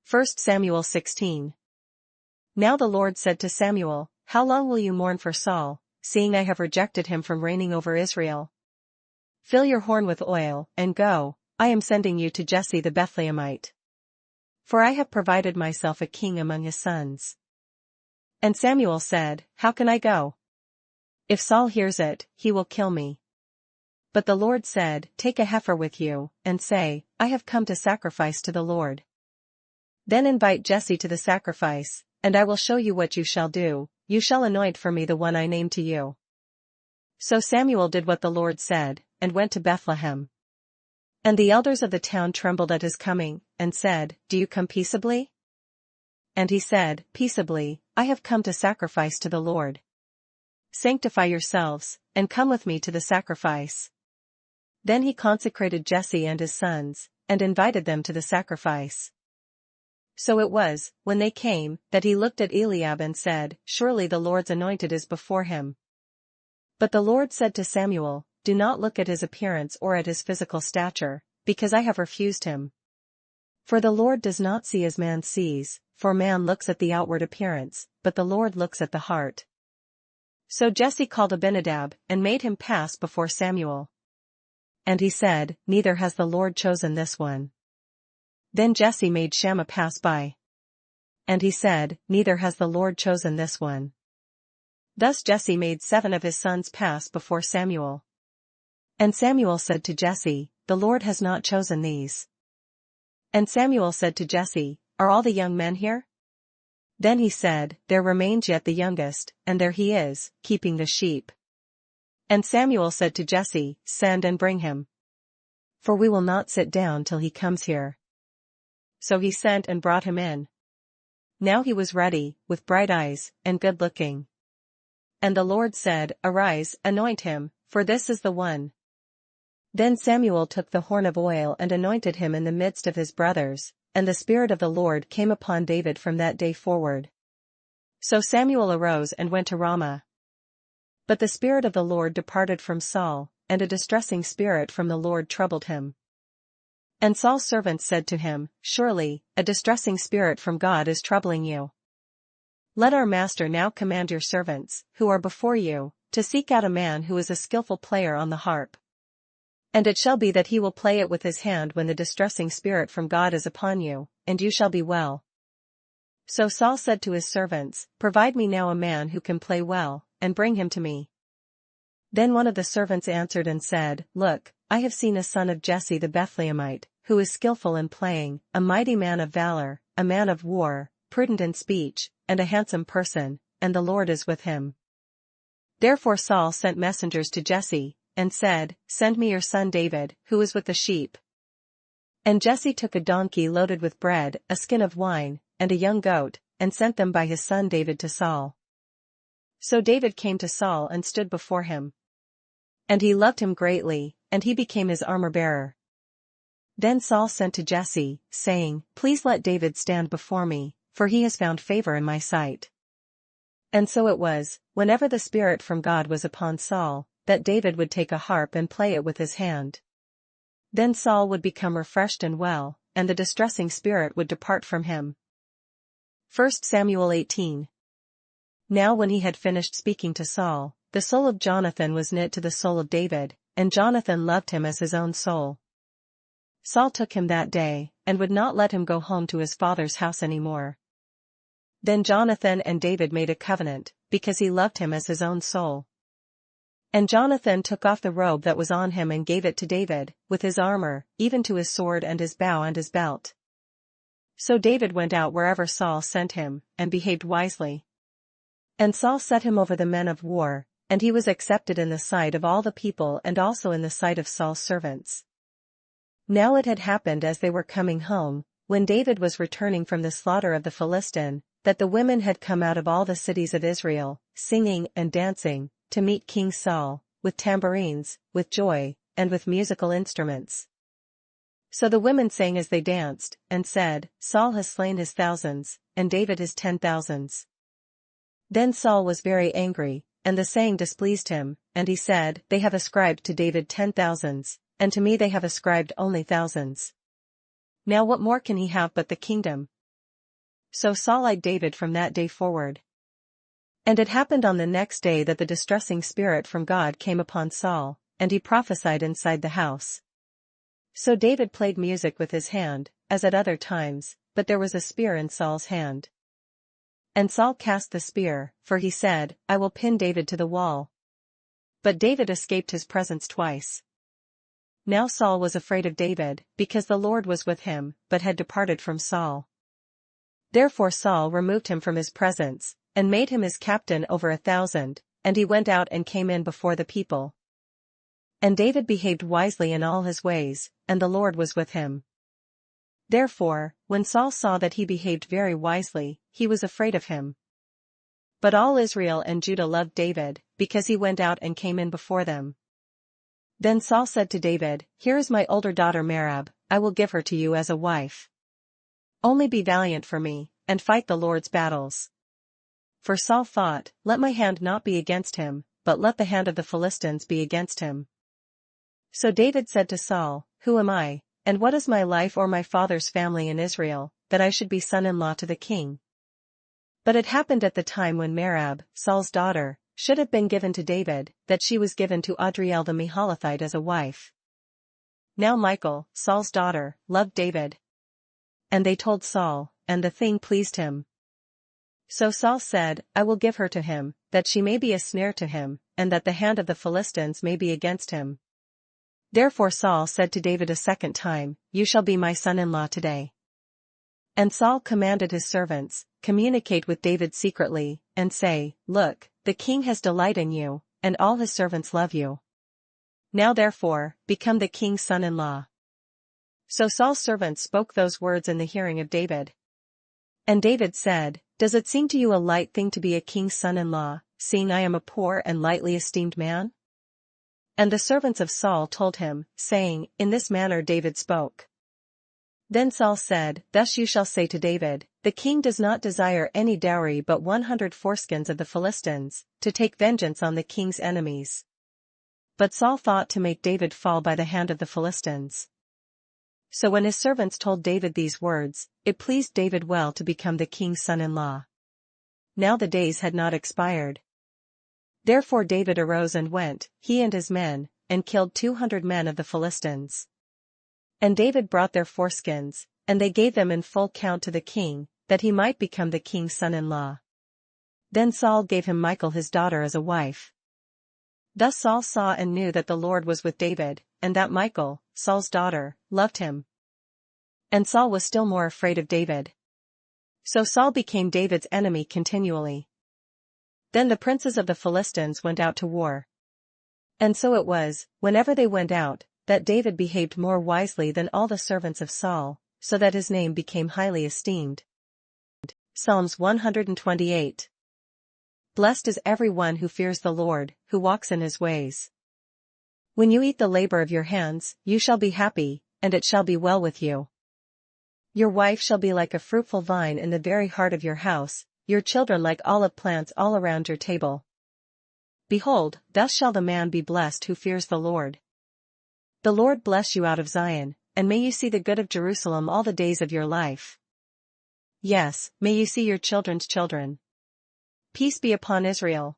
1Samuel16. Now the Lord said to Samuel, "How long will you mourn for Saul, seeing I have rejected him from reigning over Israel? Fill your horn with oil, and go, I am sending you to Jesse the Bethlehemite. For I have provided myself a king among his sons." And Samuel said, "How can I go? If Saul hears it, he will kill me." But the Lord said, "Take a heifer with you, and say, I have come to sacrifice to the Lord. Then invite Jesse to the sacrifice, and I will show you what you shall do, you shall anoint for me the one I name to you." So Samuel did what the Lord said, and went to Bethlehem. And the elders of the town trembled at his coming, and said, "Do you come peaceably?" And he said, "Peaceably, I have come to sacrifice to the Lord. Sanctify yourselves, and come with me to the sacrifice." Then he consecrated Jesse and his sons, and invited them to the sacrifice. So it was, when they came, that he looked at Eliab and said, "Surely the Lord's anointed is before him." But the Lord said to Samuel, "Do not look at his appearance or at his physical stature, because I have refused him. For the Lord does not see as man sees, for man looks at the outward appearance, but the Lord looks at the heart." So Jesse called Abinadab, and made him pass before Samuel. And he said, "Neither has the Lord chosen this one." Then Jesse made Shammah pass by. And he said, "Neither has the Lord chosen this one." Thus Jesse made 7 of his sons pass before Samuel. And Samuel said to Jesse, "The Lord has not chosen these." And Samuel said to Jesse, "Are all the young men here?" Then he said, "There remains yet the youngest, and there he is, keeping the sheep." And Samuel said to Jesse, "Send and bring him. For we will not sit down till he comes here." So he sent and brought him in. Now he was ruddy, with bright eyes, and good-looking. And the Lord said, "Arise, anoint him, for this is the one." Then Samuel took the horn of oil and anointed him in the midst of his brothers, and the Spirit of the Lord came upon David from that day forward. So Samuel arose and went to Ramah. But the Spirit of the Lord departed from Saul, and a distressing spirit from the Lord troubled him. And Saul's servants said to him, "Surely, a distressing spirit from God is troubling you. Let our master now command your servants, who are before you, to seek out a man who is a skillful player on the harp. And it shall be that he will play it with his hand when the distressing spirit from God is upon you, and you shall be well." So Saul said to his servants, "Provide me now a man who can play well, and bring him to me." Then one of the servants answered and said, "Look, I have seen a son of Jesse the Bethlehemite, who is skillful in playing, a mighty man of valor, a man of war, prudent in speech, and a handsome person, and the Lord is with him." Therefore Saul sent messengers to Jesse, and said, "Send me your son David, who is with the sheep." And Jesse took a donkey loaded with bread, a skin of wine, and a young goat, and sent them by his son David to Saul. So David came to Saul and stood before him. And he loved him greatly, and he became his armor-bearer. Then Saul sent to Jesse, saying, "Please let David stand before me, for he has found favor in my sight." And so it was, whenever the Spirit from God was upon Saul, that David would take a harp and play it with his hand. Then Saul would become refreshed and well, and the distressing spirit would depart from him. 1Samuel18. Now when he had finished speaking to Saul, the soul of Jonathan was knit to the soul of David, and Jonathan loved him as his own soul. Saul took him that day, and would not let him go home to his father's house any more. Then Jonathan and David made a covenant, because he loved him as his own soul. And Jonathan took off the robe that was on him and gave it to David, with his armor, even to his sword and his bow and his belt. So David went out wherever Saul sent him, and behaved wisely. And Saul set him over the men of war, and he was accepted in the sight of all the people and also in the sight of Saul's servants. Now it had happened as they were coming home, when David was returning from the slaughter of the Philistine, that the women had come out of all the cities of Israel, singing and dancing, to meet King Saul, with tambourines, with joy, and with musical instruments. So the women sang as they danced, and said, "Saul has slain his thousands, and David his 10,000s. Then Saul was very angry, and the saying displeased him, and he said, "They have ascribed to David 10,000s, and to me they have ascribed only thousands. Now what more can he have but the kingdom?" So Saul eyed David from that day forward. And it happened on the next day that the distressing spirit from God came upon Saul, and he prophesied inside the house. So David played music with his hand, as at other times, but there was a spear in Saul's hand. And Saul cast the spear, for he said, I will pin David to the wall. But David escaped his presence twice. Now Saul was afraid of David, because the Lord was with him, but had departed from Saul. Therefore Saul removed him from his presence, and made him his captain over 1,000, and he went out and came in before the people. And David behaved wisely in all his ways, and the Lord was with him. Therefore, when Saul saw that he behaved very wisely, he was afraid of him. But all Israel and Judah loved David, because he went out and came in before them. Then Saul said to David, Here is my older daughter Merab, I will give her to you as a wife. Only be valiant for me, and fight the Lord's battles. For Saul thought, Let my hand not be against him, but let the hand of the Philistines be against him. So David said to Saul, Who am I, and what is my life or my father's family in Israel, that I should be son-in-law to the king? But it happened at the time when Merab, Saul's daughter, should have been given to David, that she was given to Adriel the Meholathite as a wife. Now Michal, Saul's daughter, loved David. And they told Saul, and the thing pleased him. So Saul said, I will give her to him, that she may be a snare to him, and that the hand of the Philistines may be against him. Therefore Saul said to David a second time, You shall be my son-in-law today. And Saul commanded his servants, Communicate with David secretly, and say, Look, the king has delight in you, and all his servants love you. Now therefore, become the king's son-in-law. So Saul's servants spoke those words in the hearing of David. And David said, Does it seem to you a light thing to be a king's son-in-law, seeing I am a poor and lightly esteemed man? And the servants of Saul told him, saying, In this manner David spoke. Then Saul said, Thus you shall say to David, The king does not desire any dowry but 100 foreskins of the Philistines, to take vengeance on the king's enemies. But Saul thought to make David fall by the hand of the Philistines. So when his servants told David these words, it pleased David well to become the king's son-in-law. Now the days had not expired. Therefore David arose and went, he and his men, and killed 200 men of the Philistines. And David brought their foreskins, and they gave them in full count to the king, that he might become the king's son-in-law. Then Saul gave him Michal his daughter as a wife. Thus Saul saw and knew that the Lord was with David, and that Michal, Saul's daughter, loved him. And Saul was still more afraid of David. So Saul became David's enemy continually. Then the princes of the Philistines went out to war. And so it was, whenever they went out, that David behaved more wisely than all the servants of Saul, so that his name became highly esteemed. Psalms 128. Blessed is every one who fears the Lord, who walks in his ways. When you eat the labor of your hands, you shall be happy, and it shall be well with you. Your wife shall be like a fruitful vine in the very heart of your house, your children like olive plants all around your table. Behold, thus shall the man be blessed who fears the Lord. The Lord bless you out of Zion, and may you see the good of Jerusalem all the days of your life. Yes, may you see your children's children. Peace be upon Israel.